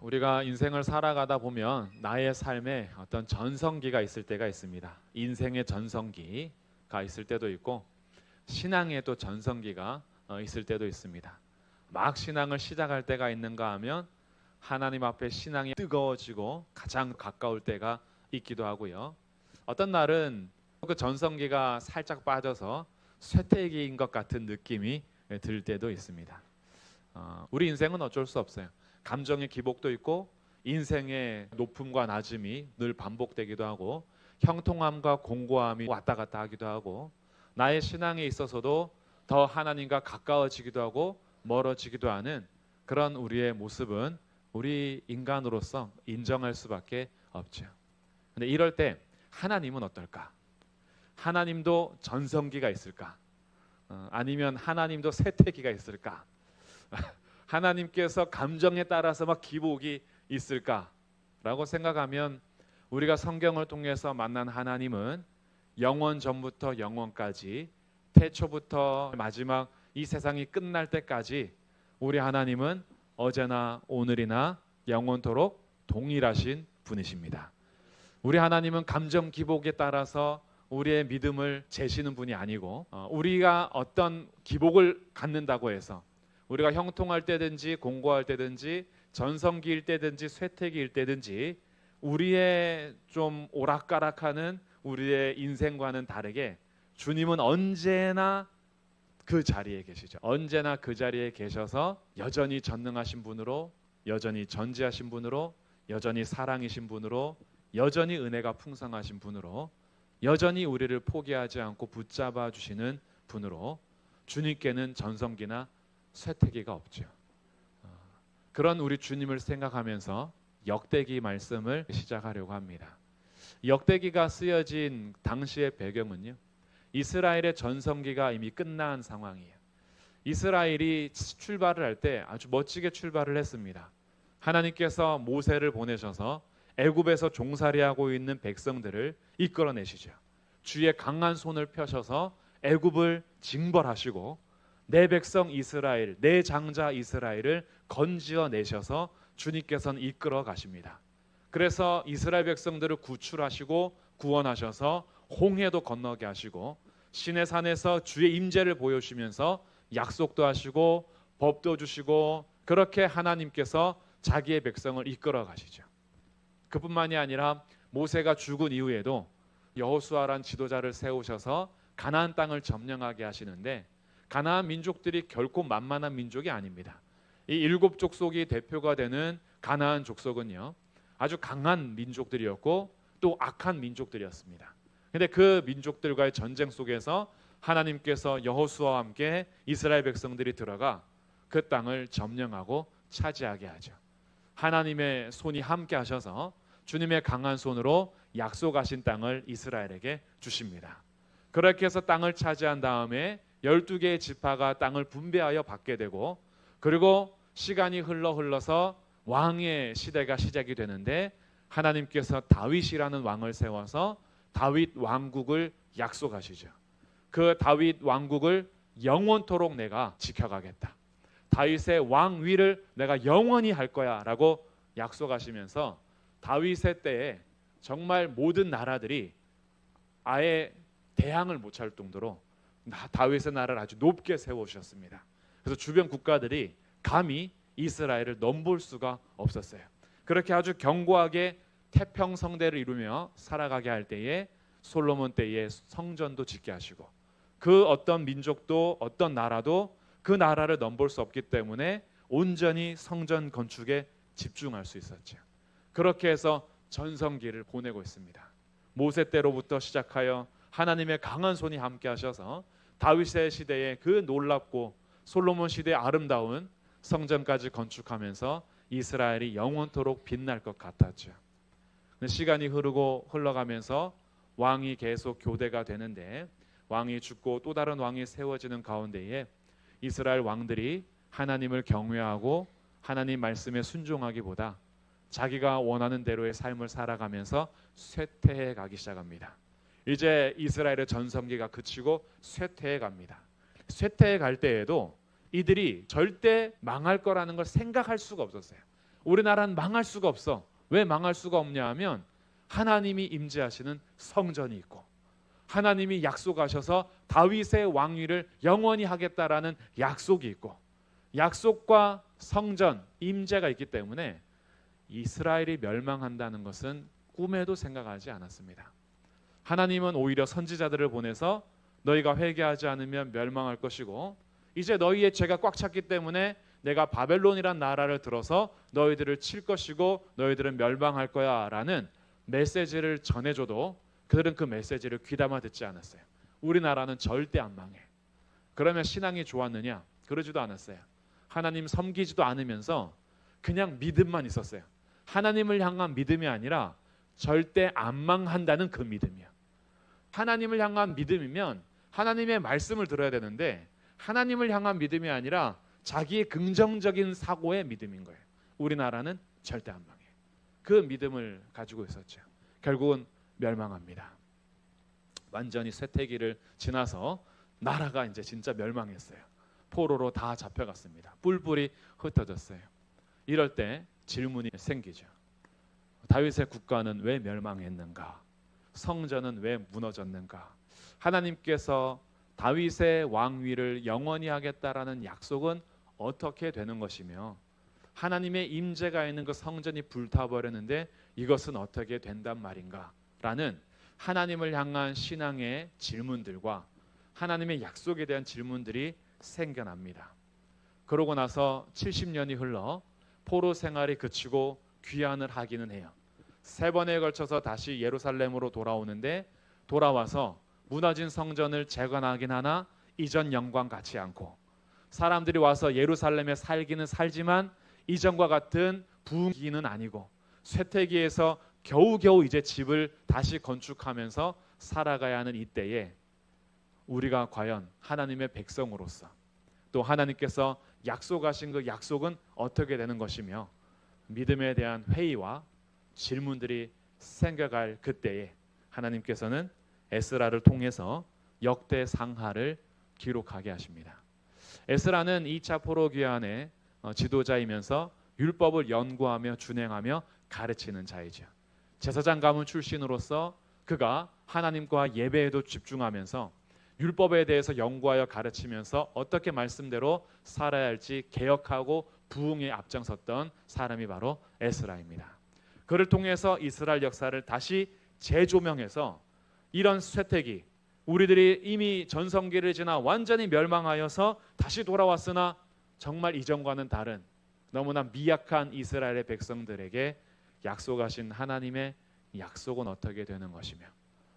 우리가 인생을 살아가다 보면 나의 삶에 어떤 전성기가 있을 때가 있습니다. 인생의 전성기가 있을 때도 있고 신앙의 또 전성기가 있을 때도 있습니다. 막 신앙을 시작할 때가 있는가 하면 하나님 앞에 신앙이 뜨거워지고 가장 가까울 때가 있기도 하고요. 어떤 날은 그 전성기가 살짝 빠져서 쇠퇴기인 것 같은 느낌이 들 때도 있습니다. 우리 인생은 어쩔 수 없어요. 감정의 기복도 있고 인생의 높음과 낮음이 늘 반복되기도 하고 형통함과 공고함이 왔다 갔다 하기도 하고 나의 신앙에 있어서도 더 하나님과 가까워지기도 하고 멀어지기도 하는 그런 우리의 모습은 우리 인간으로서 인정할 수밖에 없죠. 근데 이럴 때 하나님은 어떨까? 하나님도 전성기가 있을까? 아니면 하나님도 쇠퇴기가 있을까? 하나님께서 감정에 따라서 막 기복이 있을까라고 생각하면 우리가 성경을 통해서 만난 하나님은 영원 전부터 영원까지 태초부터 마지막 이 세상이 끝날 때까지 우리 하나님은 어제나 오늘이나 영원토록 동일하신 분이십니다. 우리 하나님은 감정 기복에 따라서 우리의 믿음을 재시는 분이 아니고 우리가 어떤 기복을 갖는다고 해서 우리가 형통할 때든지 공고할 때든지 전성기일 때든지 쇠퇴기일 때든지 우리의 좀 오락가락하는 우리의 인생과는 다르게 주님은 언제나 그 자리에 계시죠. 언제나 그 자리에 계셔서 여전히 전능하신 분으로, 여전히 전지하신 분으로, 여전히 사랑이신 분으로, 여전히 은혜가 풍성하신 분으로, 여전히 우리를 포기하지 않고 붙잡아 주시는 분으로 주님께는 전성기나 쇠퇴기가 없죠. 그런 우리 주님을 생각하면서 역대기 말씀을 시작하려고 합니다. 역대기가 쓰여진 당시의 배경은요, 이스라엘의 전성기가 이미 끝난 상황이에요. 이스라엘이 출발을 할 때 아주 멋지게 출발을 했습니다. 하나님께서 모세를 보내셔서 애굽에서 종살이하고 있는 백성들을 이끌어내시죠. 주의 강한 손을 펴셔서 애굽을 징벌하시고 내 백성 이스라엘, 내 장자 이스라엘을 건지어 내셔서 주님께서는 이끌어 가십니다. 그래서 이스라엘 백성들을 구출하시고 구원하셔서 홍해도 건너게 하시고 시내산에서 주의 임재를 보여주시면서 약속도 하시고 법도 주시고 그렇게 하나님께서 자기의 백성을 이끌어 가시죠. 그뿐만이 아니라 모세가 죽은 이후에도 여호수아란 지도자를 세우셔서 가나안 땅을 점령하게 하시는데 가나안 민족들이 결코 만만한 민족이 아닙니다. 이 일곱 족속이 대표가 되는 가나안 족속은요, 아주 강한 민족들이었고 또 악한 민족들이었습니다. 근데 그 민족들과의 전쟁 속에서 하나님께서 여호수아와 함께 이스라엘 백성들이 들어가 그 땅을 점령하고 차지하게 하죠. 하나님의 손이 함께 하셔서 주님의 강한 손으로 약속하신 땅을 이스라엘에게 주십니다. 그렇게 해서 땅을 차지한 다음에 12개의 지파가 땅을 분배하여 받게 되고 그리고 시간이 흘러서 왕의 시대가 시작이 되는데 하나님께서 다윗이라는 왕을 세워서 다윗 왕국을 약속하시죠. 그 다윗 왕국을 영원토록 내가 지켜가겠다. 다윗의 왕위를 내가 영원히 할 거야 라고 약속하시면서 다윗의 때에 정말 모든 나라들이 아예 대항을 못할 정도로 다윗의 나라를 아주 높게 세워주셨습니다. 그래서 주변 국가들이 감히 이스라엘을 넘볼 수가 없었어요. 그렇게 아주 견고하게 태평성대를 이루며 살아가게 할 때에 솔로몬 때에 성전도 짓게 하시고 그 어떤 민족도 어떤 나라도 그 나라를 넘볼 수 없기 때문에 온전히 성전 건축에 집중할 수 있었죠. 그렇게 해서 전성기를 보내고 있습니다. 모세 때로부터 시작하여 하나님의 강한 손이 함께 하셔서 다윗의 시대에 그 놀랍고 솔로몬 시대의 아름다운 성전까지 건축하면서 이스라엘이 영원토록 빛날 것 같았죠. 시간이 흘러가면서 왕이 계속 교대가 되는데 왕이 죽고 또 다른 왕이 세워지는 가운데에 이스라엘 왕들이 하나님을 경외하고 하나님 말씀에 순종하기보다 자기가 원하는 대로의 삶을 살아가면서 쇠퇴해 가기 시작합니다. 이제 이스라엘의 전성기가 그치고 쇠퇴해 갑니다. 쇠퇴해 갈 때에도 이들이 절대 망할 거라는 걸 생각할 수가 없었어요. 우리나라는 망할 수가 없어. 왜 망할 수가 없냐 하면 하나님이 임재하시는 성전이 있고 하나님이 약속하셔서 다윗의 왕위를 영원히 하겠다라는 약속이 있고 약속과 성전, 임재가 있기 때문에 이스라엘이 멸망한다는 것은 꿈에도 생각하지 않았습니다. 하나님은 오히려 선지자들을 보내서 너희가 회개하지 않으면 멸망할 것이고 이제 너희의 죄가 꽉 찼기 때문에 내가 바벨론이란 나라를 들어서 너희들을 칠 것이고 너희들은 멸망할 거야 라는 메시지를 전해줘도 그들은 그 메시지를 귀담아 듣지 않았어요. 우리나라는 절대 안 망해. 그러면 신앙이 좋았느냐? 그러지도 않았어요. 하나님 섬기지도 않으면서 그냥 믿음만 있었어요. 하나님을 향한 믿음이 아니라 절대 안 망한다는 그 믿음이야. 하나님을 향한 믿음이면 하나님의 말씀을 들어야 되는데 하나님을 향한 믿음이 아니라 자기의 긍정적인 사고의 믿음인 거예요. 우리나라는 절대 안 망해. 그 믿음을 가지고 있었죠. 결국은 멸망합니다. 완전히 쇠퇴기를 지나서 나라가 이제 진짜 멸망했어요. 포로로 다 잡혀갔습니다. 뿔뿔이 흩어졌어요. 이럴 때 질문이 생기죠. 다윗의 국가는 왜 멸망했는가? 성전은 왜 무너졌는가? 하나님께서 다윗의 왕위를 영원히 하겠다라는 약속은 어떻게 되는 것이며 하나님의 임재가 있는 그 성전이 불타버렸는데 이것은 어떻게 된단 말인가? 라는 하나님을 향한 신앙의 질문들과 하나님의 약속에 대한 질문들이 생겨납니다. 그러고 나서 70년이 흘러 포로 생활이 그치고 귀환을 하기는 해요. 3번에 걸쳐서 다시 예루살렘으로 돌아오는데 돌아와서 무너진 성전을 재건하긴 하나 이전 영광 같지 않고 사람들이 와서 예루살렘에 살기는 살지만 이전과 같은 부흥기는 아니고 쇠퇴기에서 겨우겨우 이제 집을 다시 건축하면서 살아가야 하는 이때에 우리가 과연 하나님의 백성으로서 또 하나님께서 약속하신 그 약속은 어떻게 되는 것이며 믿음에 대한 회의와 질문들이 생겨갈 그때에 하나님께서는 에스라를 통해서 역대상하를 기록하게 하십니다. 에스라는 2차 포로 귀환의 지도자이면서 율법을 연구하며 준행하며 가르치는 자이죠. 제사장 가문 출신으로서 그가 하나님과 예배에도 집중하면서 율법에 대해서 연구하여 가르치면서 어떻게 말씀대로 살아야 할지 개혁하고 부흥에 앞장섰던 사람이 바로 에스라입니다. 그를 통해서 이스라엘 역사를 다시 재조명해서 이런 쇠퇴기, 우리들이 이미 전성기를 지나 완전히 멸망하여서 다시 돌아왔으나 정말 이전과는 다른 너무나 미약한 이스라엘의 백성들에게 약속하신 하나님의 약속은 어떻게 되는 것이며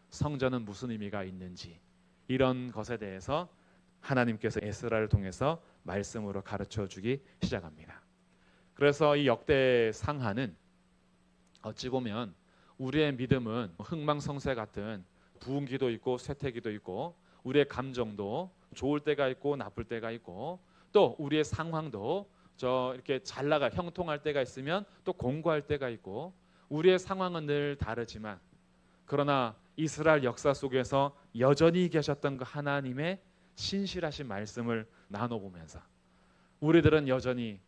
성전은 무슨 의미가 있는지 이런 것에 대해서 하나님께서 에스라를 통해서 말씀으로 가르쳐 주기 시작합니다. 그래서 이 역대상하는 어찌 보면 우리의 믿음은 흥망성쇠 같은 부흥기도 있고 쇠퇴기도 있고 우리의 감정도 좋을 때가 있고 나쁠 때가 있고 또 우리의 상황도 이렇게 잘 나가 형통할 때가 있으면 또 공고할 때가 있고 우리의 상황은 늘 다르지만 그러나 이스라엘 역사 속에서 여전히 계셨던 그 하나님의 신실하신 말씀을 나눠보면서 우리들은 여전히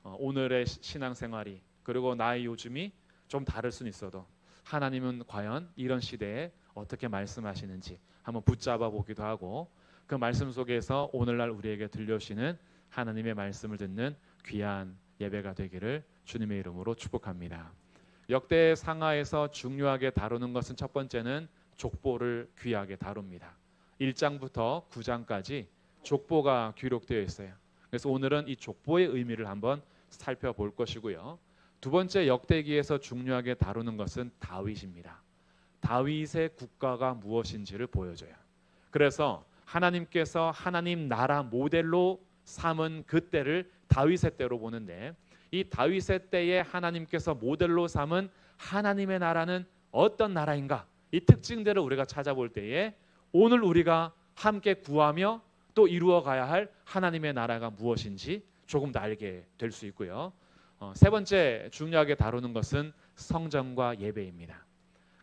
오늘의 신앙생활이 그리고 나의 요즘이 좀 다를 수는 있어도 하나님은 과연 이런 시대에 어떻게 말씀하시는지 한번 붙잡아 보기도 하고 그 말씀 속에서 오늘날 우리에게 들려주시는 하나님의 말씀을 듣는 귀한 예배가 되기를 주님의 이름으로 축복합니다. 역대 상하에서 중요하게 다루는 것은 첫 번째는 족보를 귀하게 다룹니다. 1장부터 9장까지 족보가 기록되어 있어요. 그래서 오늘은 이 족보의 의미를 한번 살펴볼 것이고요. 두 번째 역대기에서 중요하게 다루는 것은 다윗입니다. 다윗의 국가가 무엇인지를 보여줘요. 그래서 하나님께서 하나님 나라 모델로 삼은 그 때를 다윗의 때로 보는데 이 다윗의 때에 하나님께서 모델로 삼은 하나님의 나라는 어떤 나라인가? 이 특징들을 우리가 찾아볼 때에 오늘 우리가 함께 구하며 또 이루어 가야 할 하나님의 나라가 무엇인지 조금 더 알게 될 수 있고요. 세 번째 중요하게 다루는 것은 성전과 예배입니다.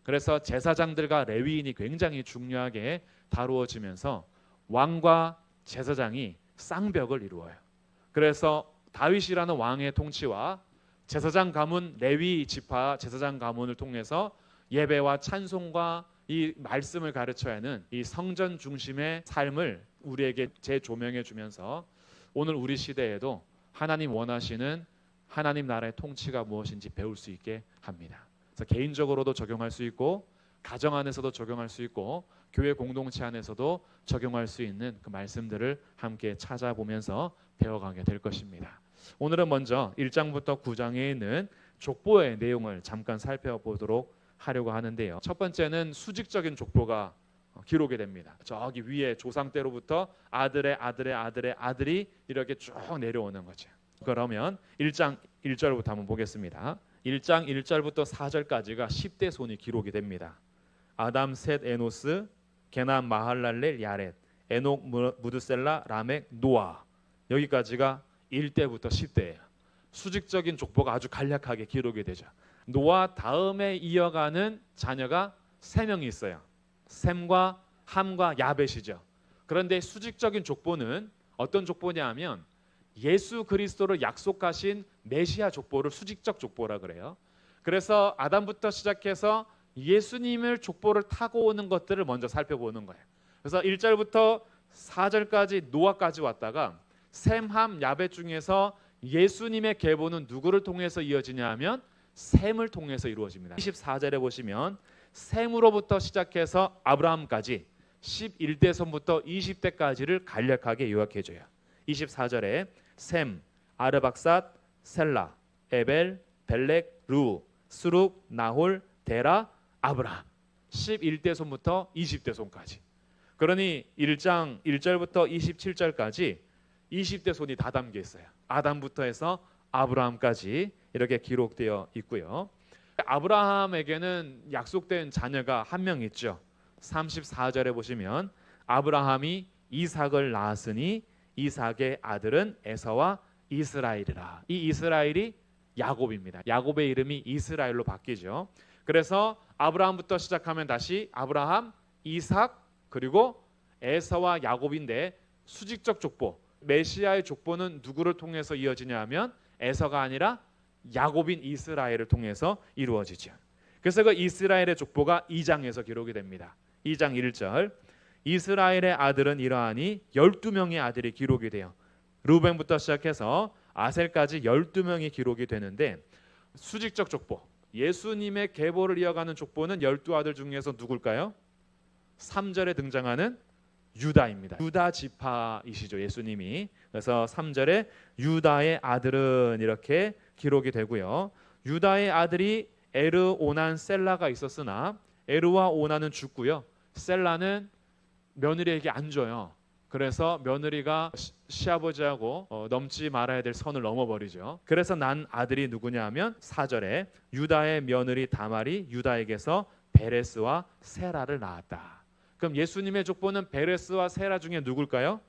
그래서 제사장들과 레위인이 굉장히 중요하게 다루어지면서 왕과 제사장이 쌍벽을 이루어요. 그래서 다윗이라는 왕의 통치와 제사장 가문 레위 지파 제사장 가문을 통해서 예배와 찬송과 이 말씀을 가르쳐야 하는 이 성전 중심의 삶을 우리에게 재조명해 주면서 오늘 우리 시대에도 하나님 원하시는 하나님 나라의 통치가 무엇인지 배울 수 있게 합니다. 그래서 개인적으로도 적용할 수 있고 가정 안에서도 적용할 수 있고 교회 공동체 안에서도 적용할 수 있는 그 말씀들을 함께 찾아보면서 배워가게 될 것입니다. 오늘은 먼저 1장부터 9장에 있는 족보의 내용을 잠깐 살펴보도록 하려고 하는데요. 첫 번째는 수직적인 족보가 기록이 됩니다. 저기 위에 조상 때로부터 아들의 아들의 아들의 아들이 이렇게 쭉 내려오는 거죠. 그러면 1장 1절부터 한번 보겠습니다. 1장 1절부터 4절까지가 10대 손이 기록이 됩니다. 아담, 셋, 에노스, 게남, 마할랄렐, 야렛, 에녹, 무드셀라, 라멕, 노아, 여기까지가 1대부터 10대예요. 수직적인 족보가 아주 간략하게 기록이 되죠. 노아 다음에 이어가는 자녀가 3명이 있어요. 셈과 함과 야벳이죠. 그런데 수직적인 족보는 어떤 족보냐 하면 예수 그리스도를 약속하신 메시아 족보를 수직적 족보라 그래요. 그래서 아담부터 시작해서 예수님을 족보를 타고 오는 것들을 먼저 살펴보는 거예요. 그래서 1절부터 4절까지 노아까지 왔다가 셈, 함, 야벳 중에서 예수님의 계보는 누구를 통해서 이어지냐 하면 셈을 통해서 이루어집니다. 24절에 보시면 셈으로부터 시작해서 아브라함까지 11대선부터 20대까지를 간략하게 요약해줘요. 24절에 셈, 아르박삿, 셀라, 에벨, 벨렉, 루, 스룩, 나홀, 데라, 아브라함 11대손부터 20대손까지. 그러니 1장 1절부터 27절까지 20대손이 다 담겨 있어요. 아담부터 해서 아브라함까지 이렇게 기록되어 있고요. 아브라함에게는 약속된 자녀가 한 명 있죠. 34절에 보시면 아브라함이 이삭을 낳았으니 이삭의 아들은 에서와 이스라엘이라. 이 이스라엘이 야곱입니다. 야곱의 이름이 이스라엘로 바뀌죠. 그래서 아브라함부터 시작하면 다시 아브라함, 이삭, 그리고 에서와 야곱인데 수직적 족보, 메시아의 족보는 누구를 통해서 이어지냐 하면 에서가 아니라 야곱인 이스라엘을 통해서 이루어지죠. 그래서 그 이스라엘의 족보가 2장에서 기록이 됩니다. 2장 1절 이스라엘의 아들은 이러하니 12명의 아들이 기록이 돼요. 루벤부터 시작해서 아셀까지 12명이 기록이 되는데 수직적 족보, 예수님의 계보를 이어가는 족보는 12아들 중에서 누굴까요? 3절에 등장하는 유다입니다. 유다 지파이시죠, 예수님이. 그래서 3절에 유다의 아들은 이렇게 기록이 되고요. 유다의 아들이 에르, 오난, 셀라가 있었으나 에르와 오난은 죽고요. 셀라는 며느리에게 안 줘요. 그래서 며느리가 시아버지하고 넘지 말아야 될 선을 넘어버리죠. 그래서 난 아들이 누구냐 하면 4절에 유다의 며느리 다말이 유다에게서 베레스와 세라를 낳았다. 그럼 예수님의 족보는 베레스와 세라 중에 누굴까요?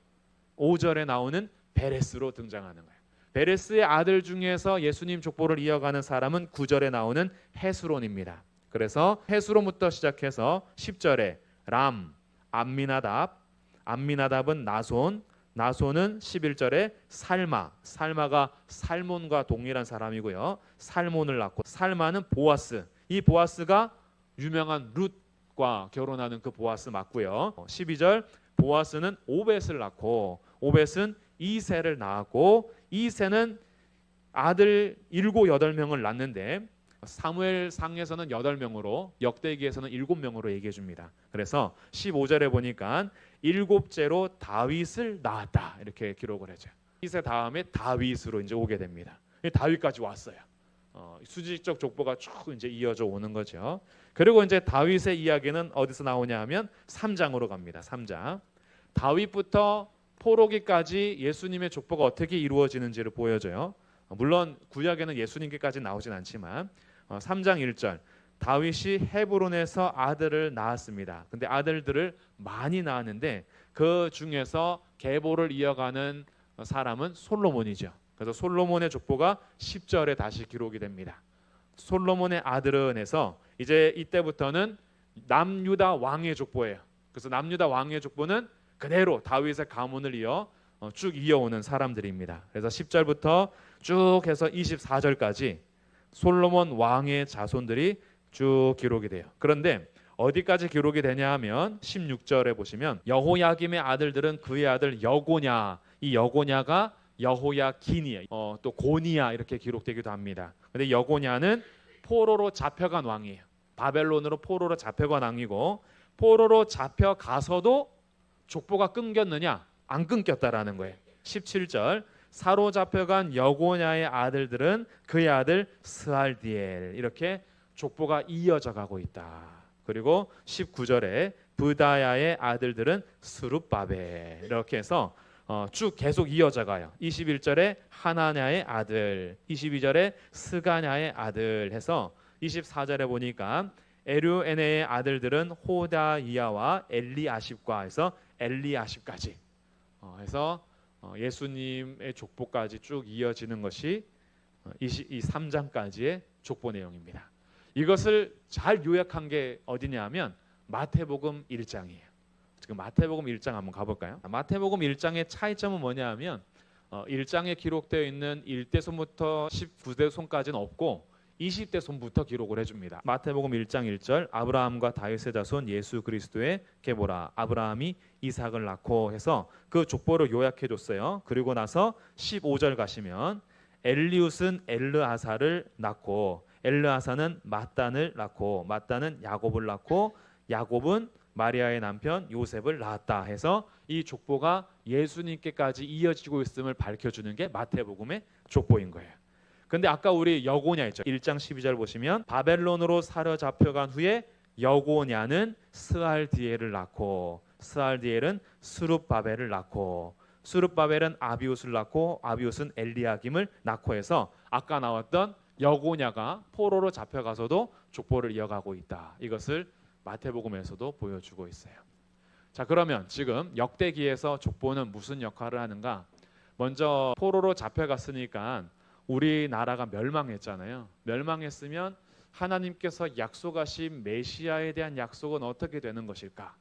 5절에 나오는 베레스로 등장하는 거예요. 베레스의 아들 중에서 예수님 족보를 이어가는 사람은 9절에 나오는 헤스론입니다. 그래서 헤스론부터 시작해서 10절에 람, 암미나답, 암미나답은 나손, 나손은 11절에 살마, 살마가 살몬과 동일한 사람이고요. 살몬을 낳고 살마는 보아스, 이 보아스가 유명한 룻과 결혼하는 그 보아스 맞고요. 12절 보아스는 오벳을 낳고 오벳은 이새를 낳았고 이새는 아들 7, 8명을 낳는데 사무엘상에서는 8명으로 역대기에서는 7명으로 얘기해 줍니다. 그래서 15절에 보니까 7째로 다윗을 낳았다 이렇게 기록을 해줘요. 이새 다음에 다윗으로 이제 오게 됩니다. 다윗까지 왔어요. 수직적 족보가 쭉 이제 이어져 오는 거죠. 그리고 이제 다윗의 이야기는 어디서 나오냐 하면 3장으로 갑니다. 3장. 다윗부터 포로기까지 예수님의 족보가 어떻게 이루어지는지를 보여줘요. 물론 구약에는 예수님께까지 나오진 않지만 3장 1절 다윗이 헤브론에서 아들을 낳았습니다. 근데 아들들을 많이 낳았는데 그 중에서 계보를 이어가는 사람은 솔로몬이죠. 그래서 솔로몬의 족보가 10절에 다시 기록이 됩니다. 솔로몬의 아들은 해서 이제 이때부터는 남유다 왕의 족보예요. 그래서 남유다 왕의 족보는 그대로 다윗의 가문을 이어 쭉 이어오는 사람들입니다. 그래서 10절부터 쭉 해서 24절까지 솔로몬 왕의 자손들이 쭉 기록이 돼요. 그런데 어디까지 기록이 되냐 하면 16절에 보시면 여호야김의 아들들은 그의 아들 여고냐, 이 여고냐가 여호야긴이에요. 또 고니야 이렇게 기록되기도 합니다. 근데 여고냐는 포로로 잡혀간 왕이에요. 바벨론으로 포로로 잡혀간 왕이고, 포로로 잡혀가서도 족보가 끊겼느냐? 안 끊겼다라는 거예요. 17절 사로잡혀간 여고냐의 아들들은 그의 아들 스알디엘, 이렇게 족보가 이어져 가고 있다. 그리고 19절에 브다야의 아들들은 스룹바벨, 이렇게 해서 쭉 계속 이어져 가요. 21절에 하나냐의 아들, 22절에 스가냐의 아들 해서 24절에 보니까 에류에네의 아들들은 호다이야와 엘리아십과 해서 엘리아십까지 해서 예수님의 족보까지 쭉 이어지는 것이 이 3장까지의 족보 내용입니다. 이것을 잘 요약한 게 어디냐 하면 마태복음 1장이에요. 지금 마태복음 1장 한번 가볼까요? 마태복음 1장의 차이점은 뭐냐 하면 1장에 기록되어 있는 1대 손부터 19대 손까지는 없고 20대 손부터 기록을 해줍니다. 마태복음 1장 1절 아브라함과 다윗의 자손 예수 그리스도의 계보라. 아브라함이 이삭을 낳고 해서 그 족보를 요약해줬어요. 그리고 나서 15절 가시면 엘리웃은 엘르아사를 낳고 엘르아사는 mat단을 낳고 mat단은 야곱을 낳고 야곱은 마리아의 남편 요셉을 낳았다 해서 이 족보가 예수님께까지 이어지고 있음을 밝혀주는 게 마태복음의 족보인 거예요. 근데 아까 우리 여고냐 했죠. 1장 12절 보시면 바벨론으로 사로잡혀간 후에 여고냐는 스알디엘을 낳고 스알디엘은 스룹바벨을 낳고 스룹바벨은 아비웃을 낳고 아비웃은 엘리야김을 낳고 해서 아까 나왔던 여고냐가 포로로 잡혀가서도 족보를 이어가고 있다. 이것을 마태복음에서도 보여주고 있어요. 자, 그러면 지금 역대기에서 족보는 무슨 역할을 하는가? 먼저 포로로 잡혀갔으니까 우리나라가 멸망했잖아요. 멸망했으면 하나님께서 약속하신 메시아에 대한 약속은 어떻게 되는 것일까?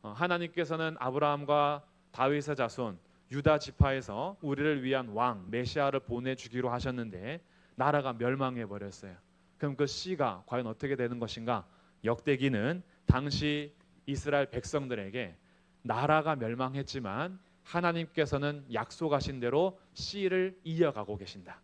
하나님께서는 아브라함과 다윗의 자손 유다 지파에서 우리를 위한 왕 메시아를 보내주기로 하셨는데 나라가 멸망해 버렸어요. 그럼 그 씨가 과연 어떻게 되는 것인가? 역대기는 당시 이스라엘 백성들에게 나라가 멸망했지만 하나님께서는 약속하신 대로 씨를 이어가고 계신다,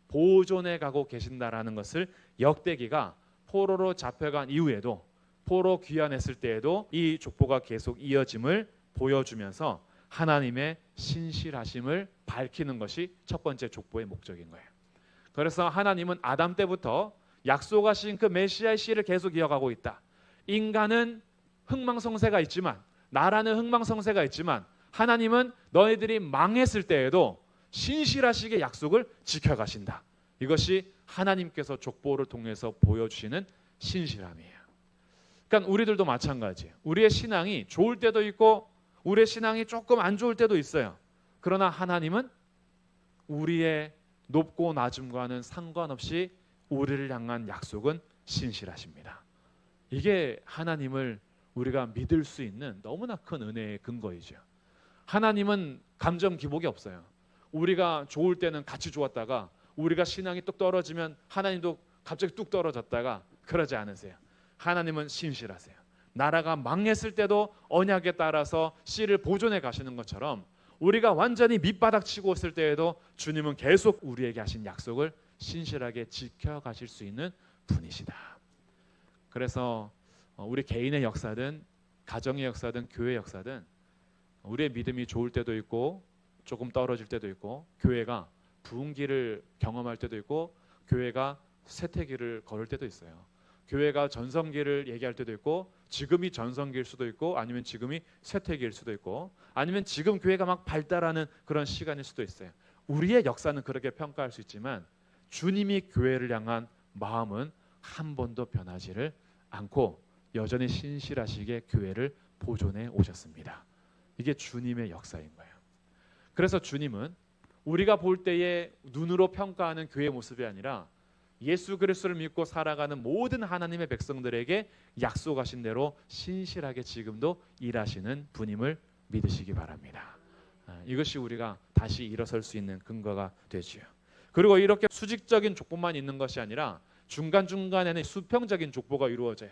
보존해 가고 계신다라는 것을 역대기가 포로로 잡혀간 이후에도 포로 귀환했을 때에도 이 족보가 계속 이어짐을 보여주면서 하나님의 신실하심을 밝히는 것이 첫 번째 족보의 목적인 거예요. 그래서 하나님은 아담 때부터 약속하신 그 메시아의 씨를 계속 이어가고 있다. 인간은 흥망성쇠가 있지만, 나라는 흥망성쇠가 있지만 하나님은 너희들이 망했을 때에도 신실하시게 약속을 지켜가신다. 이것이 하나님께서 족보를 통해서 보여주시는 신실함이에요. 그러니까 우리들도 마찬가지예요. 우리의 신앙이 좋을 때도 있고 우리의 신앙이 조금 안 좋을 때도 있어요. 그러나 하나님은 우리의 높고 낮음과는 상관없이 우리를 향한 약속은 신실하십니다. 이게 하나님을 우리가 믿을 수 있는 너무나 큰 은혜의 근거이죠. 하나님은 감정 기복이 없어요. 우리가 좋을 때는 같이 좋았다가 우리가 신앙이 뚝 떨어지면 하나님도 갑자기 뚝 떨어졌다가 그러지 않으세요. 하나님은 신실하세요. 나라가 망했을 때도 언약에 따라서 씨를 보존해 가시는 것처럼 우리가 완전히 밑바닥 치고 있을 때에도 주님은 계속 우리에게 하신 약속을 신실하게 지켜가실 수 있는 분이시다. 그래서 우리 개인의 역사든 가정의 역사든 교회의 역사든 우리의 믿음이 좋을 때도 있고 조금 떨어질 때도 있고 교회가 부흥기를 경험할 때도 있고 교회가 쇠퇴기를 걸을 때도 있어요. 교회가 전성기를 얘기할 때도 있고 지금이 전성기일 수도 있고 아니면 지금이 쇠퇴기일 수도 있고 아니면 지금 교회가 막 발달하는 그런 시간일 수도 있어요. 우리의 역사는 그렇게 평가할 수 있지만 주님이 교회를 향한 마음은 한 번도 변하지를 않고 여전히 신실하시게 교회를 보존해 오셨습니다. 이게 주님의 역사인 거예요. 그래서 주님은 우리가 볼 때의 눈으로 평가하는 교회의 모습이 아니라 예수 그리스도를 믿고 살아가는 모든 하나님의 백성들에게 약속하신 대로 신실하게 지금도 일하시는 분임을 믿으시기 바랍니다. 이것이 우리가 다시 일어설 수 있는 근거가 되지요. 그리고 이렇게 수직적인 족보만 있는 것이 아니라 중간중간에는 수평적인 족보가 이루어져요.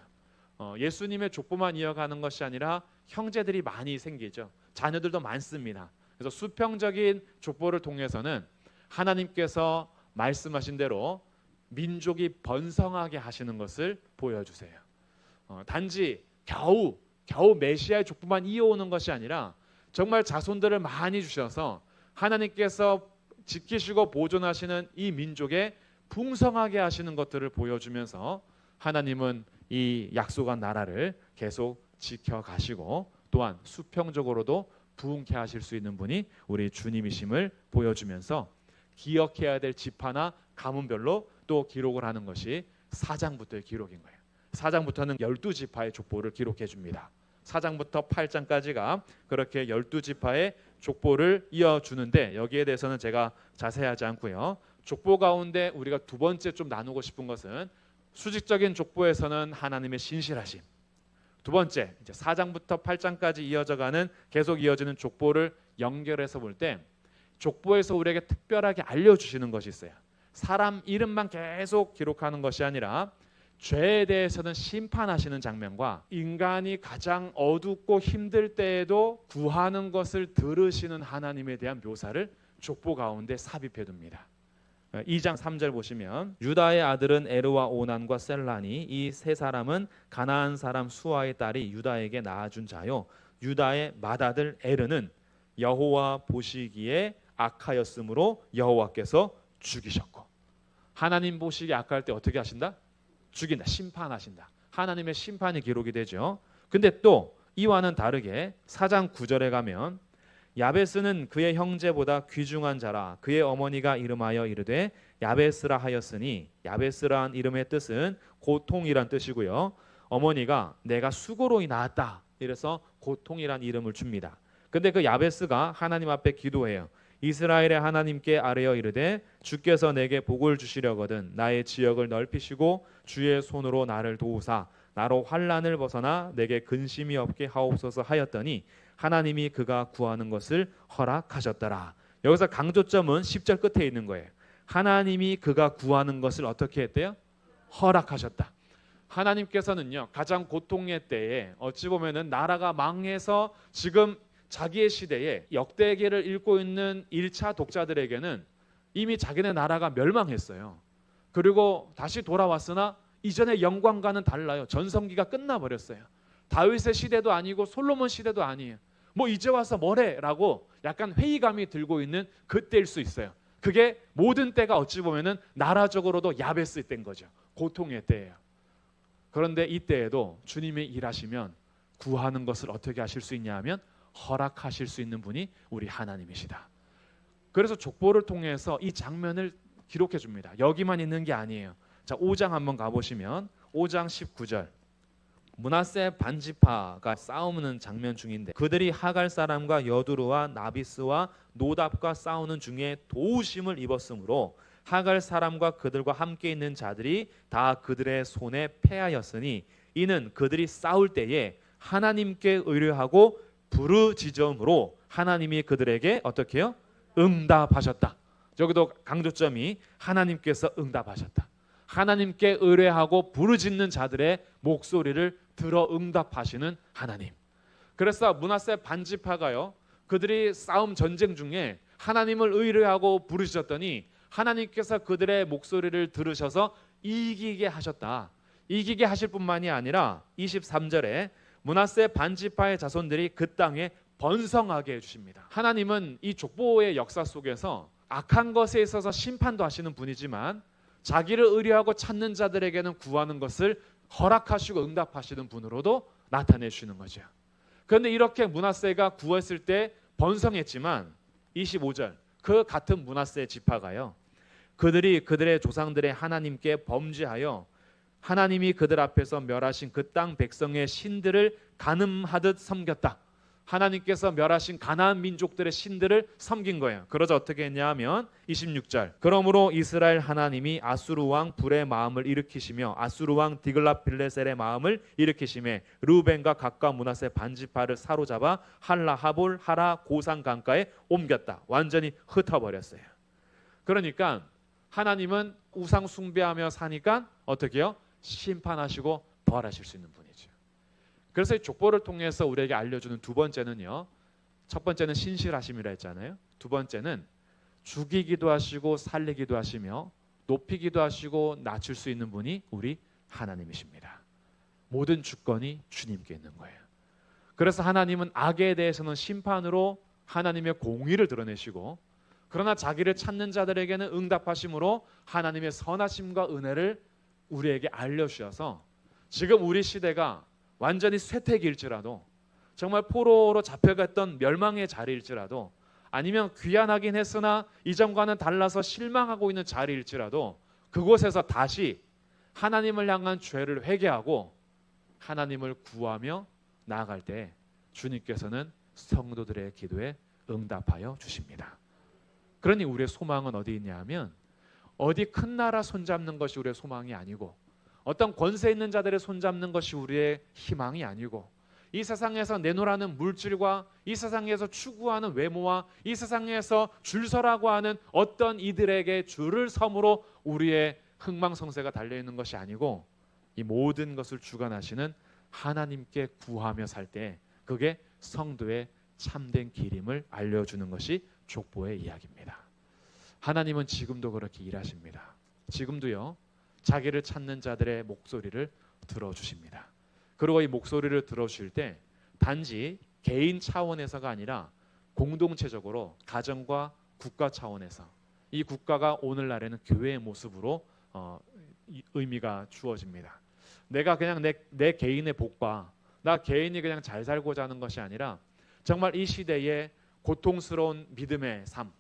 예수님의 족보만 이어가는 것이 아니라 형제들이 많이 생기죠. 자녀들도 많습니다. 그래서 수평적인 족보를 통해서는 하나님께서 말씀하신 대로 민족이 번성하게 하시는 것을 보여주세요. 단지 겨우 메시아의 족보만 이어오는 것이 아니라 정말 자손들을 많이 주셔서 하나님께서 지키시고 보존하시는 이 민족에 풍성하게 하시는 것들을 보여주면서 하나님은 이 약속한 나라를 계속 지켜가시고 또한 수평적으로도 부흥케 하실 수 있는 분이 우리 주님이심을 보여주면서 기억해야 될 지파나 가문별로 또 기록을 하는 것이 4장부터의 기록인 거예요. 4장부터는 12지파의 족보를 기록해 줍니다. 4장부터 8장까지가 그렇게 12지파의 족보를 이어주는데 여기에 대해서는 제가 자세하지 않고요. 족보 가운데 우리가 두 번째 좀 나누고 싶은 것은 수직적인 족보에서는 하나님의 신실하심. 두 번째, 이제 4장부터 8장까지 이어져가는 계속 이어지는 족보를 연결해서 볼 때 족보에서 우리에게 특별하게 알려주시는 것이 있어요. 사람 이름만 계속 기록하는 것이 아니라 죄에 대해서는 심판하시는 장면과 인간이 가장 어둡고 힘들 때에도 구하는 것을 들으시는 하나님에 대한 묘사를 족보 가운데 삽입해 둡니다. 2장 3절 보시면 유다의 아들은 에르와 오난과 셀라니 이 세 사람은 가나안 사람 수아의 딸이 유다에게 낳아준 자요 유다의 맏아들 에르는 여호와 보시기에 악하였으므로 여호와께서 죽이셨고 하나님 보시기에 악할 때 어떻게 하신다? 죽인다. 심판하신다. 하나님의 심판이 기록이 되죠. 근데 또 이와는 다르게 4장 9절에 가면 야베스는 그의 형제보다 귀중한 자라 그의 어머니가 이름하여 이르되 야베스라 하였으니 야베스라는 이름의 뜻은 고통이란 뜻이고요. 어머니가 내가 수고로 낳았다. 이래서 고통이란 이름을 줍니다. 근데 그 야베스가 하나님 앞에 기도해요. 이스라엘의 하나님께 아뢰어 이르되 주께서 내게 복을 주시려거든 나의 지역을 넓히시고 주의 손으로 나를 도우사 나로 환난을 벗어나 내게 근심이 없게 하옵소서 하였더니 하나님이 그가 구하는 것을 허락하셨더라. 여기서 강조점은 10절 끝에 있는 거예요. 하나님이 그가 구하는 것을 어떻게 했대요? 허락하셨다. 하나님께서는요 가장 고통의 때에 어찌 보면은 나라가 망해서 지금 자기의 시대에 역대기를 읽고 있는 1차 독자들에게는 이미 자기네 나라가 멸망했어요. 그리고 다시 돌아왔으나 이전의 영광과는 달라요. 전성기가 끝나버렸어요. 다윗의 시대도 아니고 솔로몬 시대도 아니에요. 뭐 이제 와서 뭐래? 라고 약간 회의감이 들고 있는 그때일 수 있어요. 그게 모든 때가 어찌 보면은 나라적으로도 야베스 때인 거죠. 고통의 때예요. 그런데 이때에도 주님이 일하시면 구하는 것을 어떻게 하실 수 있냐 하면 허락하실 수 있는 분이 우리 하나님이시다. 그래서 족보를 통해서 이 장면을 기록해 줍니다. 여기만 있는 게 아니에요. 자, 5장 한번 가보시면 5장 19절 므낫세 반지파가 싸우는 장면 중인데 그들이 하갈 사람과 여두루와 나비스와 노답과 싸우는 중에 도우심을 입었으므로 하갈 사람과 그들과 함께 있는 자들이 다 그들의 손에 패하였으니 이는 그들이 싸울 때에 하나님께 의뢰하고 부르짖음으로 하나님이 그들에게 어떻게 해요? 응답하셨다. 여기도 강조점이 하나님께서 응답하셨다. 하나님께 의뢰하고 부르짖는 자들의 목소리를 들어 응답하시는 하나님. 그래서 므낫세 반지파가요 그들이 싸움 전쟁 중에 하나님을 의뢰하고 부르짖었더니 하나님께서 그들의 목소리를 들으셔서 이기게 하셨다. 이기게 하실 뿐만이 아니라 23절에 므낫세 반지파의 자손들이 그 땅에 번성하게 해주십니다. 하나님은 이 족보의 역사 속에서 악한 것에 있어서 심판도 하시는 분이지만 자기를 의뢰하고 찾는 자들에게는 구하는 것을 허락하시고 응답하시는 분으로도 나타내시는 거죠. 그런데 이렇게 므낫세가 구했을 때 번성했지만 25절 그 같은 므낫세 지파가요 그들이 그들의 조상들의 하나님께 범죄하여 하나님이 그들 앞에서 멸하신 그 땅 백성의 신들을 간음하듯 섬겼다. 하나님께서 멸하신 가나안 민족들의 신들을 섬긴 거예요. 그러자 어떻게 했냐 하면 26절 그러므로 이스라엘 하나님이 아수르 왕 불의 마음을 일으키시며 아수르 왕 디글랏빌레셀의 마음을 일으키시며 르우벤과 각과 므낫세 반지파를 사로잡아 할라 하볼 하라 고산 강가에 옮겼다. 완전히 흩어버렸어요. 그러니까 하나님은 우상 숭배하며 사니까 어떻게 해요? 심판하시고 벌하실 수 있는 분이죠. 그래서 이 족보를 통해서 우리에게 알려주는 두 번째는요. 첫 번째는 신실하심이라 했잖아요. 두 번째는 죽이기도 하시고 살리기도 하시며 높이기도 하시고 낮출 수 있는 분이 우리 하나님이십니다. 모든 주권이 주님께 있는 거예요. 그래서 하나님은 악에 대해서는 심판으로 하나님의 공의를 드러내시고, 그러나 자기를 찾는 자들에게는 응답하심으로 하나님의 선하심과 은혜를 우리에게 알려주셔서 지금 우리 시대가 완전히 쇠퇴기일지라도, 정말 포로로 잡혀갔던 멸망의 자리일지라도, 아니면 귀환하긴 했으나 이전과는 달라서 실망하고 있는 자리일지라도 그곳에서 다시 하나님을 향한 죄를 회개하고 하나님을 구하며 나아갈 때 주님께서는 성도들의 기도에 응답하여 주십니다. 그러니 우리의 소망은 어디 있냐 하면, 어디 큰 나라 손잡는 것이 우리의 소망이 아니고, 어떤 권세 있는 자들의 손잡는 것이 우리의 희망이 아니고, 이 세상에서 내놓으라는 물질과 이 세상에서 추구하는 외모와 이 세상에서 줄 서라고 하는 어떤 이들에게 줄을 섬으로 우리의 흥망성쇠가 달려있는 것이 아니고, 이 모든 것을 주관하시는 하나님께 구하며 살 때 그게 성도의 참된 길임을 알려주는 것이 족보의 이야기입니다. 하나님은 지금도 그렇게 일하십니다. 지금도요, 자기를 찾는 자들의 목소리를 들어주십니다. 그리고 이 목소리를 들어주실 때 단지 개인 차원에서가 아니라 공동체적으로 가정과 국가 차원에서, 이 국가가 오늘날에는 교회의 모습으로 의미가 주어집니다. 내가 그냥 내 개인의 복과 나 개인이 그냥 잘 살고자 하는 것이 아니라 정말 이 시대에 고통스러운 믿음의 삶,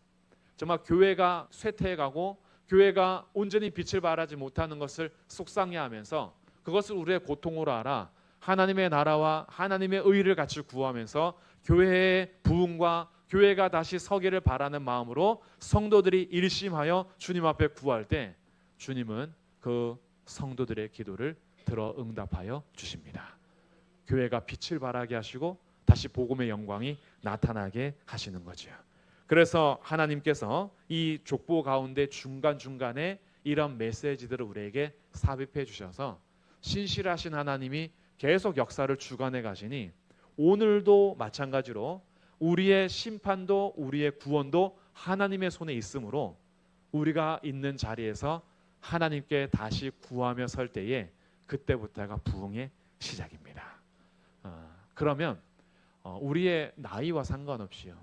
정말 교회가 쇠퇴해가고 교회가 온전히 빛을 발하지 못하는 것을 속상해하면서 그것을 우리의 고통으로 알아 하나님의 나라와 하나님의 의를 같이 구하면서 교회의 부흥과 교회가 다시 서기를 바라는 마음으로 성도들이 일심하여 주님 앞에 구할 때 주님은 그 성도들의 기도를 들어 응답하여 주십니다. 교회가 빛을 발하게 하시고 다시 복음의 영광이 나타나게 하시는 거죠. 그래서 하나님께서 이 족보 가운데 중간중간에 이런 메시지들을 우리에게 삽입해 주셔서 신실하신 하나님이 계속 역사를 주관해 가시니 오늘도 마찬가지로 우리의 심판도 우리의 구원도 하나님의 손에 있으므로 우리가 있는 자리에서 하나님께 다시 구하며 설 때에 그때부터가 부흥의 시작입니다. 그러면 우리의 나이와 상관없이요,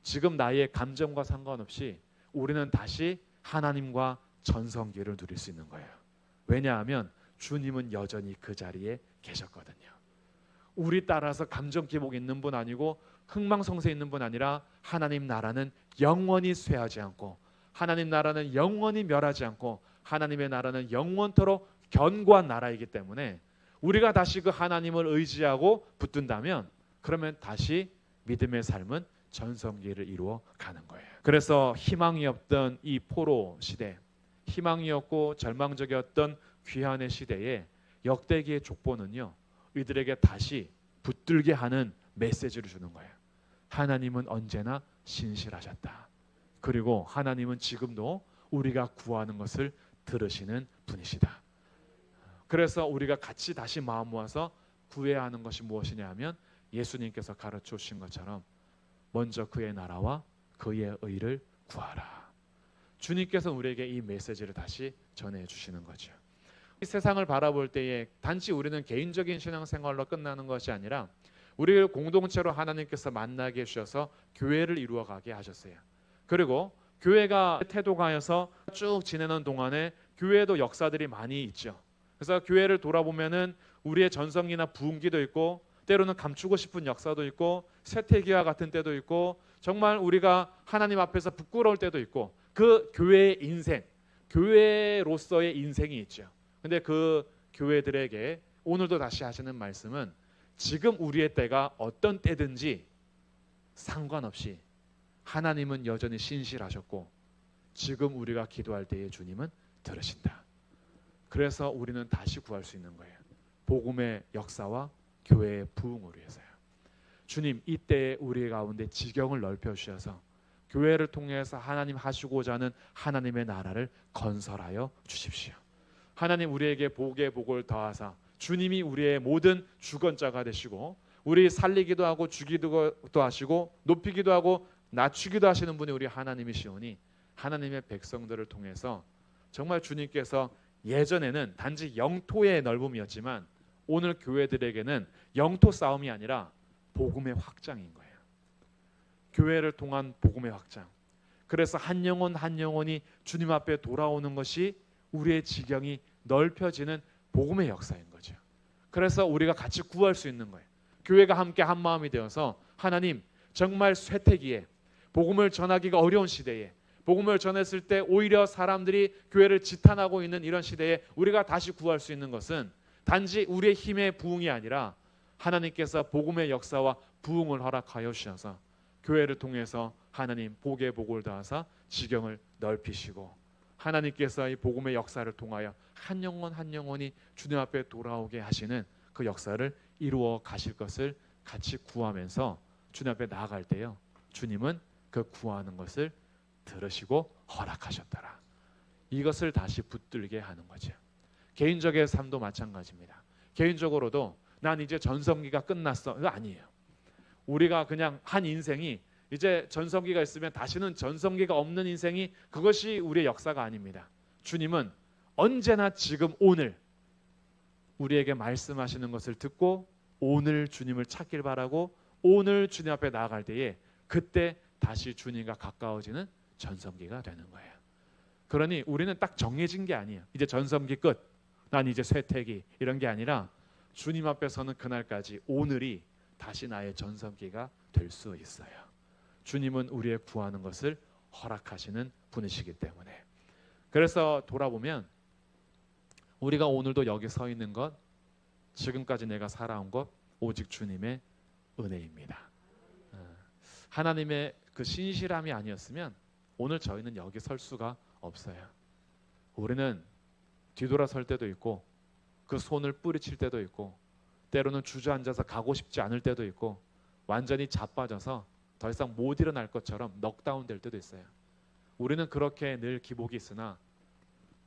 지금 나이의 감정과 상관없이 우리는 다시 하나님과 전성기를 누릴 수 있는 거예요. 왜냐하면 주님은 여전히 그 자리에 계셨거든요. 우리 따라서 감정 기복 있는 분 아니고 흥망성쇠 있는 분 아니라 하나님 나라는 영원히 쇠하지 않고 하나님 나라는 영원히 멸하지 않고 하나님의 나라는 영원토록 견고한 나라이기 때문에 우리가 다시 그 하나님을 의지하고 붙든다면 그러면 다시 믿음의 삶은 전성기를 이루어 가는 거예요. 그래서 희망이 없던 이 포로 시대, 희망이 없고 절망적이었던 귀환의 시대에 역대기의 족보는요, 이들에게 다시 붙들게 하는 메시지를 주는 거예요. 하나님은 언제나 신실하셨다. 그리고 하나님은 지금도 우리가 구하는 것을 들으시는 분이시다. 그래서 우리가 같이 다시 마음 모아서 구해야 하는 것이 무엇이냐 하면 예수님께서 가르쳐 주신 것처럼 먼저 그의 나라와 그의 의를 구하라. 주님께서 우리에게 이 메시지를 다시 전해 주시는 거죠. 이 세상을 바라볼 때에 단지 우리는 개인적인 신앙생활로 끝나는 것이 아니라 우리를 공동체로 하나님께서 만나게 해주셔서 교회를 이루어가게 하셨어요. 그리고 교회가 태도가여서 쭉 지내는 동안에 교회에도 역사들이 많이 있죠. 그래서 교회를 돌아보면은 우리의 전성기나 부흥기도 있고 때로는 감추고 싶은 역사도 있고 쇠퇴기와 같은 때도 있고 정말 우리가 하나님 앞에서 부끄러울 때도 있고 그 교회의 인생, 교회로서의 인생이 있죠. 근데 그 교회들에게 오늘도 다시 하시는 말씀은 지금 우리의 때가 어떤 때든지 상관없이 하나님은 여전히 신실하셨고 지금 우리가 기도할 때에 주님은 들으신다. 그래서 우리는 다시 구할 수 있는 거예요. 복음의 역사와 교회의 부흥을 위해서요. 주님, 이때에 우리 가운데 지경을 넓혀 주셔서 교회를 통해서 하나님 하시고자 하는 하나님의 나라를 건설하여 주십시오. 하나님 우리에게 복의 복을 더하사 주님이 우리의 모든 주권자가 되시고 우리 살리기도 하고 죽이기도 하시고 높이기도 하고 낮추기도 하시는 분이 우리 하나님이시오니 하나님의 백성들을 통해서 정말 주님께서 예전에는 단지 영토의 넓음이었지만 오늘 교회들에게는 영토 싸움이 아니라 복음의 확장인 거예요. 교회를 통한 복음의 확장. 그래서 한 영혼 한 영혼이 주님 앞에 돌아오는 것이 우리의 지경이 넓혀지는 복음의 역사인 거죠. 그래서 우리가 같이 구할 수 있는 거예요. 교회가 함께 한 마음이 되어서 하나님 정말 쇠퇴기에 복음을 전하기가 어려운 시대에 복음을 전했을 때 오히려 사람들이 교회를 지탄하고 있는 이런 시대에 우리가 다시 구할 수 있는 것은 단지 우리의 힘의 부흥이 아니라 하나님께서 복음의 역사와 부흥을 허락하여 주셔서 교회를 통해서 하나님 복의 복을 더하사 지경을 넓히시고 하나님께서 이 복음의 역사를 통하여 한 영혼 한 영혼이 주님 앞에 돌아오게 하시는 그 역사를 이루어 가실 것을 같이 구하면서 주님 앞에 나아갈 때요, 주님은 그 구하는 것을 들으시고 허락하셨더라. 이것을 다시 붙들게 하는 거죠. 개인적인 삶도 마찬가지입니다. 개인적으로도 난 이제 전성기가 끝났어. 이거 아니에요. 우리가 그냥 한 인생이 이제 전성기가 있으면 다시는 전성기가 없는 인생이 그것이 우리의 역사가 아닙니다. 주님은 언제나 지금 오늘 우리에게 말씀하시는 것을 듣고 오늘 주님을 찾길 바라고 오늘 주님 앞에 나아갈 때에 그때 다시 주님과 가까워지는 전성기가 되는 거예요. 그러니 우리는 딱 정해진 게 아니에요. 이제 전성기 끝, 난 이제 쇠퇴기 이런 게 아니라 주님 앞에 서는 그날까지 오늘이 다시 나의 전성기가 될 수 있어요. 주님은 우리의 구하는 것을 허락하시는 분이시기 때문에. 그래서 돌아보면 우리가 오늘도 여기 서 있는 것, 지금까지 내가 살아온 것 오직 주님의 은혜입니다. 하나님의 그 신실함이 아니었으면 오늘 저희는 여기 설 수가 없어요. 우리는 뒤돌아설 때도 있고 그 손을 뿌리칠 때도 있고 때로는 주저앉아서 가고 싶지 않을 때도 있고 완전히 자빠져서 더 이상 못 일어날 것처럼 넉다운 될 때도 있어요. 우리는 그렇게 늘 기복이 있으나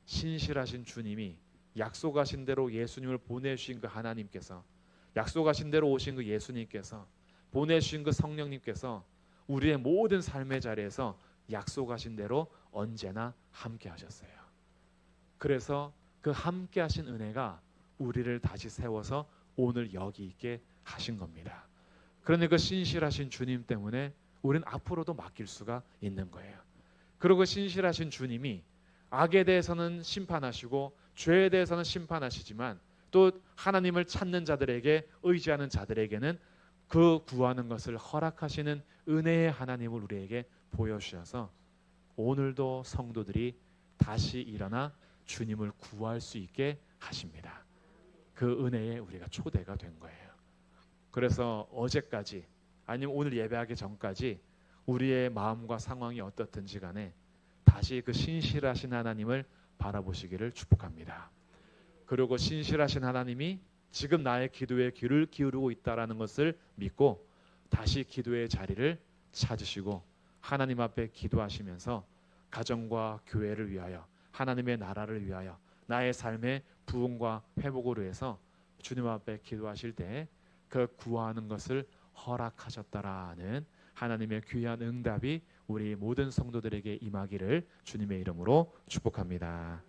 신실하신 주님이 약속하신 대로 예수님을 보내주신 그 하나님께서, 약속하신 대로 오신 그 예수님께서, 보내주신 그 성령님께서 우리의 모든 삶의 자리에서 약속하신 대로 언제나 함께 하셨어요. 그래서 그 함께 하신 은혜가 우리를 다시 세워서 오늘 여기 있게 하신 겁니다. 그러니 그 신실하신 주님 때문에 우리는 앞으로도 맡길 수가 있는 거예요. 그리고 그 신실하신 주님이 악에 대해서는 심판하시고 죄에 대해서는 심판하시지만 또 하나님을 찾는 자들에게, 의지하는 자들에게는 그 구하는 것을 허락하시는 은혜의 하나님을 우리에게 보여주셔서 오늘도 성도들이 다시 일어나 주님을 구할 수 있게 하십니다. 그 은혜에 우리가 초대가 된 거예요. 그래서 어제까지 아니면 오늘 예배하기 전까지 우리의 마음과 상황이 어떻든지 간에 다시 그 신실하신 하나님을 바라보시기를 축복합니다. 그리고 신실하신 하나님이 지금 나의 기도에 귀를 기울이고 있다라는 것을 믿고 다시 기도의 자리를 찾으시고 하나님 앞에 기도하시면서 가정과 교회를 위하여, 하나님의 나라를 위하여, 나의 삶의 부흥과 회복을 위해서 주님 앞에 기도하실 때 그 구하는 것을 허락하셨다라는 하나님의 귀한 응답이 우리 모든 성도들에게 임하기를 주님의 이름으로 축복합니다.